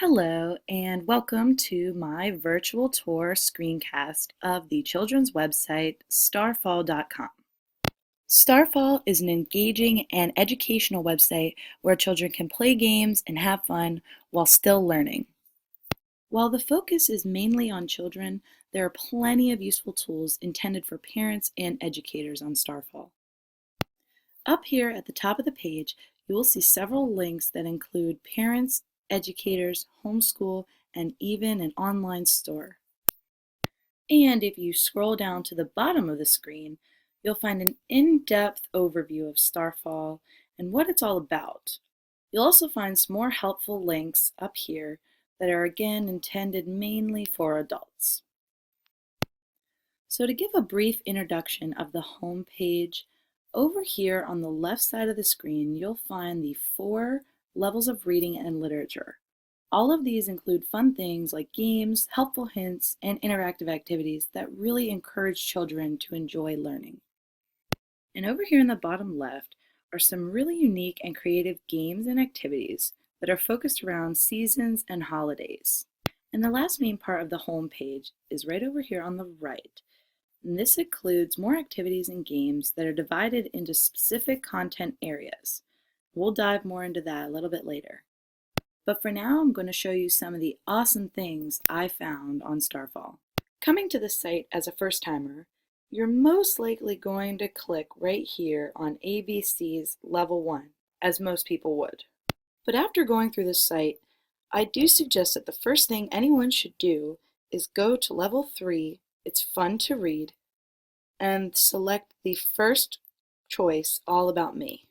Hello, and welcome to my virtual tour screencast of the children's website, starfall.com. Starfall is an engaging and educational website where children can play games and have fun while still learning. While the focus is mainly on children, there are plenty of useful tools intended for parents and educators on Starfall. Up here at the top of the page, you will see several links that include parents, educators, homeschool, and even an online store. And if you scroll down to the bottom of the screen, you'll find an in-depth overview of Starfall and what it's all about. You'll also find some more helpful links up here that are again intended mainly for adults. So to give a brief introduction of the home page, over here on the left side of the screen, you'll find the 4 levels of reading and literature. All of these include fun things like games, helpful hints, and interactive activities that really encourage children to enjoy learning. And over here in the bottom left are some really unique and creative games and activities that are focused around seasons and holidays. And the last main part of the home page is right over here on the right. And this includes more activities and games that are divided into specific content areas. We'll dive more into that a little bit later. But for now, I'm going to show you some of the awesome things I found on Starfall. Coming to the site as a first-timer, you're most likely going to click right here on ABC's Level 1, as most people would. But after going through this site, I do suggest that the first thing anyone should do is go to Level 3, It's Fun to Read, and select the first choice, All About Me.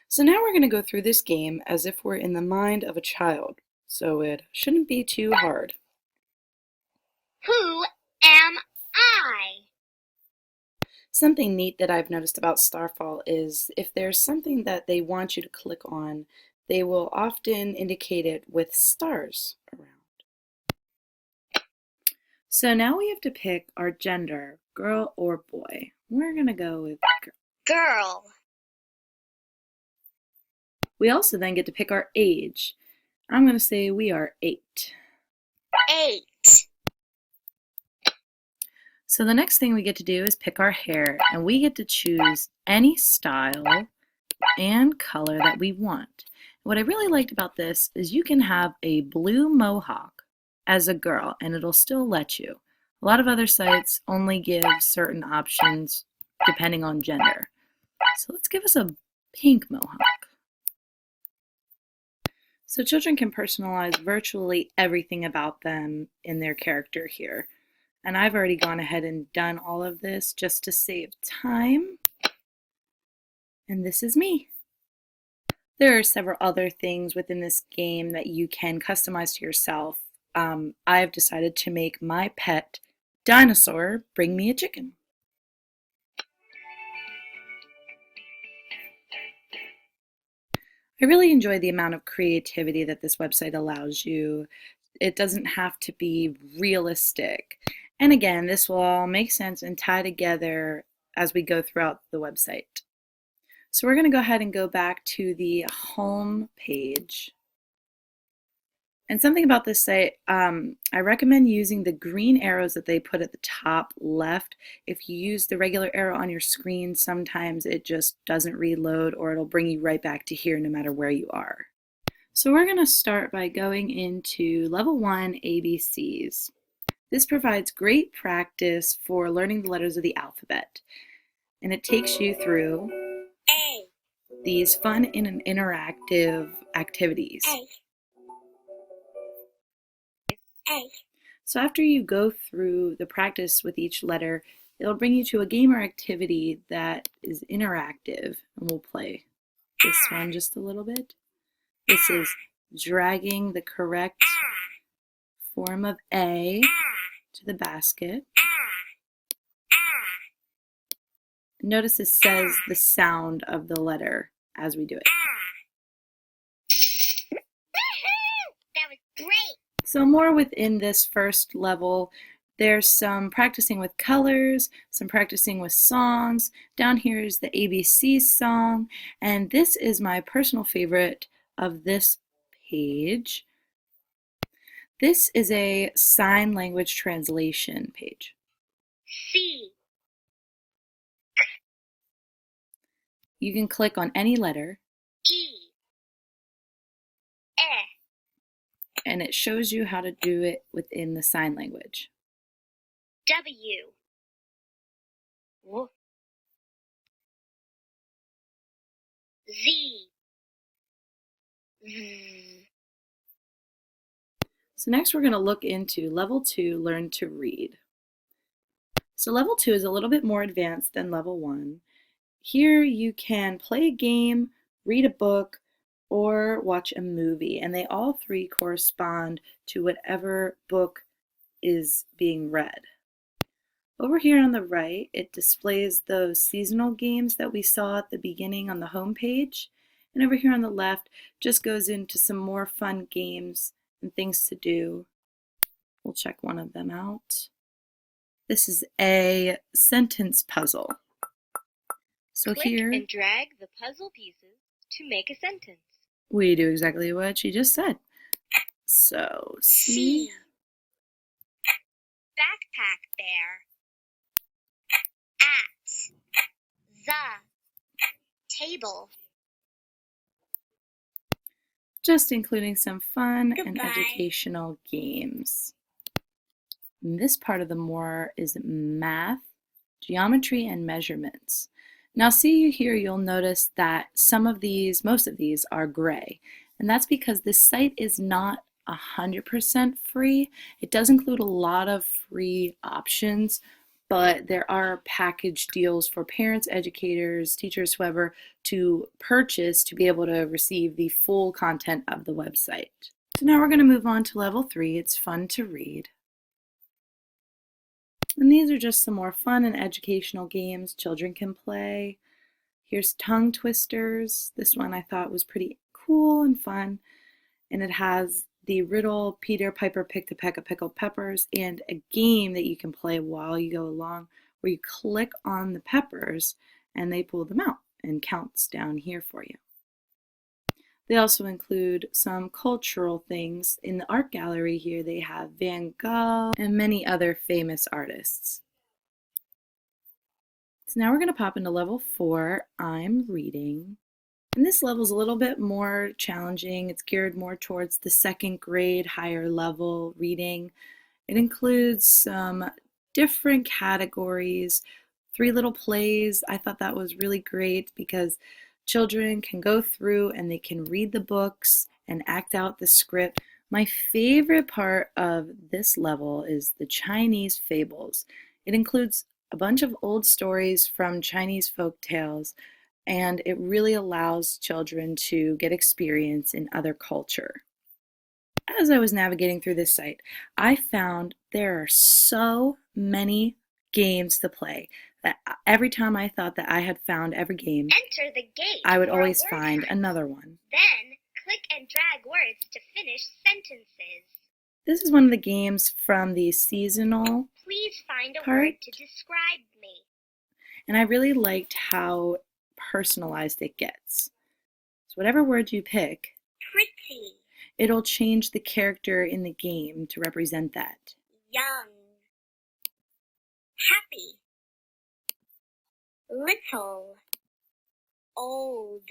So now we're going to go through this game as if we're in the mind of a child, so it shouldn't be too hard. Who am I? Something neat that I've noticed about Starfall is if there's something that they want you to click on, they will often indicate it with stars around. So now we have to pick our gender, girl or boy. We're going to go with Girl. We also then get to pick our age. I'm going to say we are 8. 8. So the next thing we get to do is pick our hair, and we get to choose any style and color that we want. What I really liked about this is you can have a blue mohawk as a girl, and it'll still let you. A lot of other sites only give certain options depending on gender. So let's give us a pink mohawk. So children can personalize virtually everything about them in their character here. And I've already gone ahead and done all of this just to save time. And this is me. There are several other things within this game that you can customize to yourself. I've decided to make my pet dinosaur bring me a chicken. I really enjoy the amount of creativity that this website allows you. It doesn't have to be realistic. And again, this will all make sense and tie together as we go throughout the website. So we're going to go ahead and go back to the home page. And something about this site, I recommend using the green arrows that they put at the top left. If you use the regular arrow on your screen, sometimes it just doesn't reload or it'll bring you right back to here no matter where you are. So we're going to start by going into Level 1 ABCs. This provides great practice for learning the letters of the alphabet. And it takes you through A. these fun and interactive activities. A. A. So after you go through the practice with each letter, it'll bring you to a game or activity that is interactive, and we'll play this one just a little bit. This is dragging the correct form of A to the basket. Notice it says the sound of the letter as we do it. That was great. So more within this first level, there's some practicing with colors, some practicing with songs. Down here is the ABC song, and this is my personal favorite, of this page. This is a sign language translation page. C. You can click on any letter E. E. and it shows you how to do it within the sign language. W. W. Z. Z. So next we're going to look into Level 2, Learn to Read. So Level 2 is a little bit more advanced than Level 1. Here you can play a game, read a book, or watch a movie, and they all three correspond to whatever book is being read. Over here on the right, it displays those seasonal games that we saw at the beginning on the home page. And over here on the left just goes into some more fun games and things to do. We'll check one of them out. This is a sentence puzzle. So Click here and drag the puzzle pieces to make a sentence. we do exactly what she just said. So C. Backpack bear. At. The. Table. Just including some fun and Goodbye. educational games. And this part of the more is math, geometry, and measurements. Now see here, you'll notice that most of these are gray. And that's because this site is not 100% free. It does include a lot of free options, but there are package deals for parents, educators, teachers, whoever, to purchase to be able to receive the full content of the website. So now we're going to move on to Level 3. It's fun to read. And these are just some more fun and educational games children can play. Here's Tongue Twisters. This one I thought was pretty cool and fun. And it has the riddle, Peter Piper picked a peck of pickled peppers, and a game that you can play while you go along where you click on the peppers and they pull them out and counts down here for you. They also include some cultural things. In the art gallery here, they have Van Gogh and many other famous artists. So now we're going to pop into Level 4, I'm Reading. And this level is a little bit more challenging. It's geared more towards the second grade, higher level reading. It includes some different categories, 3 little plays. I thought that was really great because children can go through and they can read the books and act out the script. My favorite part of this level is the Chinese fables. It includes a bunch of old stories from Chinese folk tales, and it really allows children to get experience in other culture. As I was navigating through this site, I found there are so many games to play that every time I thought that I had found every game, Enter the gate. I would for a always word find hunt. another one. Then click and drag words to finish sentences. This is one of the games from the seasonal, Please find a part. word to describe me. and I really liked how personalized it gets. So whatever word you pick, Pretty. it'll change the character in the game to represent that. Young. Happy. Little. Old.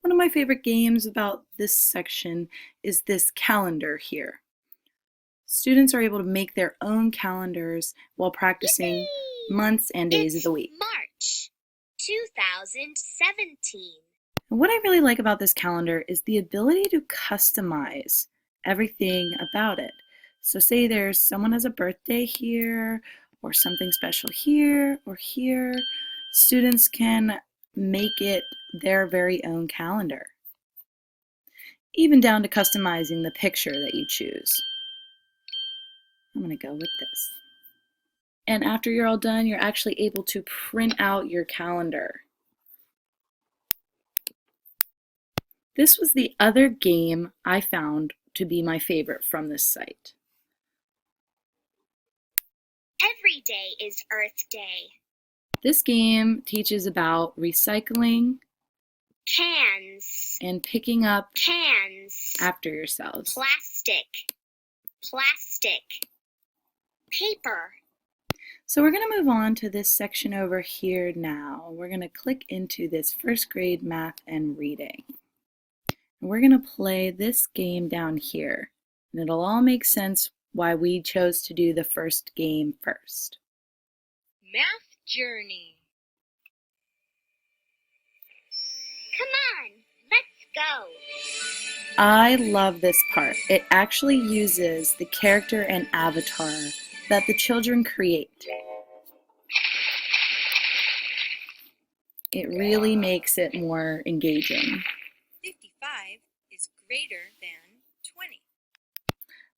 One of my favorite games about this section is this calendar here. Students are able to make their own calendars while practicing Yippee! months and days of It's the week. March 2017. And what I really like about this calendar is the ability to customize everything about it. So say there's someone has a birthday here, or something special here or here, students can make it their very own calendar, even down to customizing the picture that you choose. I'm going to go with this. And after you're all done, you're actually able to print out your calendar. This was the other game I found to be my favorite from this site. Every day is Earth Day. This game teaches about recycling cans, and picking up cans, after yourselves. plastic, plastic, paper. So we're going to move on to this section over here now. We're going to click into this first grade math and reading. And we're going to play this game down here. And it'll all make sense why we chose to do the first game first. Math journey. Come on, let's go. I love this part. It actually uses the character and avatar that the children create. It really makes it more engaging. 55 is greater than 20.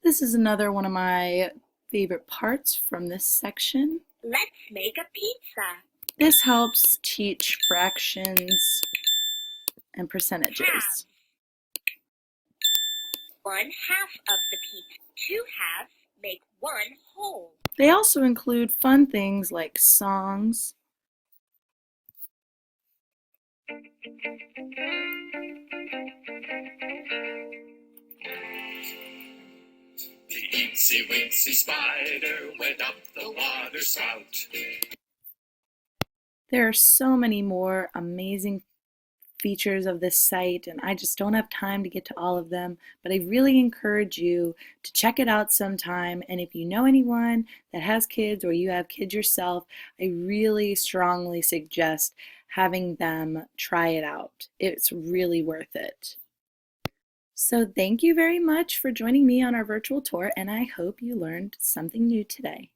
This is another one of my favorite parts from this section. Let's make a pizza. This helps teach fractions and percentages. Halves. 1/2 of the pizza. 2 halves make 1 whole. They also include fun things like songs, The itsy wincy spider went up the water spout. There are so many more amazing features of this site, and I just don't have time to get to all of them, but I really encourage you to check it out sometime. And if you know anyone that has kids or you have kids yourself, I really strongly suggest having them try it out. It's really worth it. So thank you very much for joining me on our virtual tour, and I hope you learned something new today.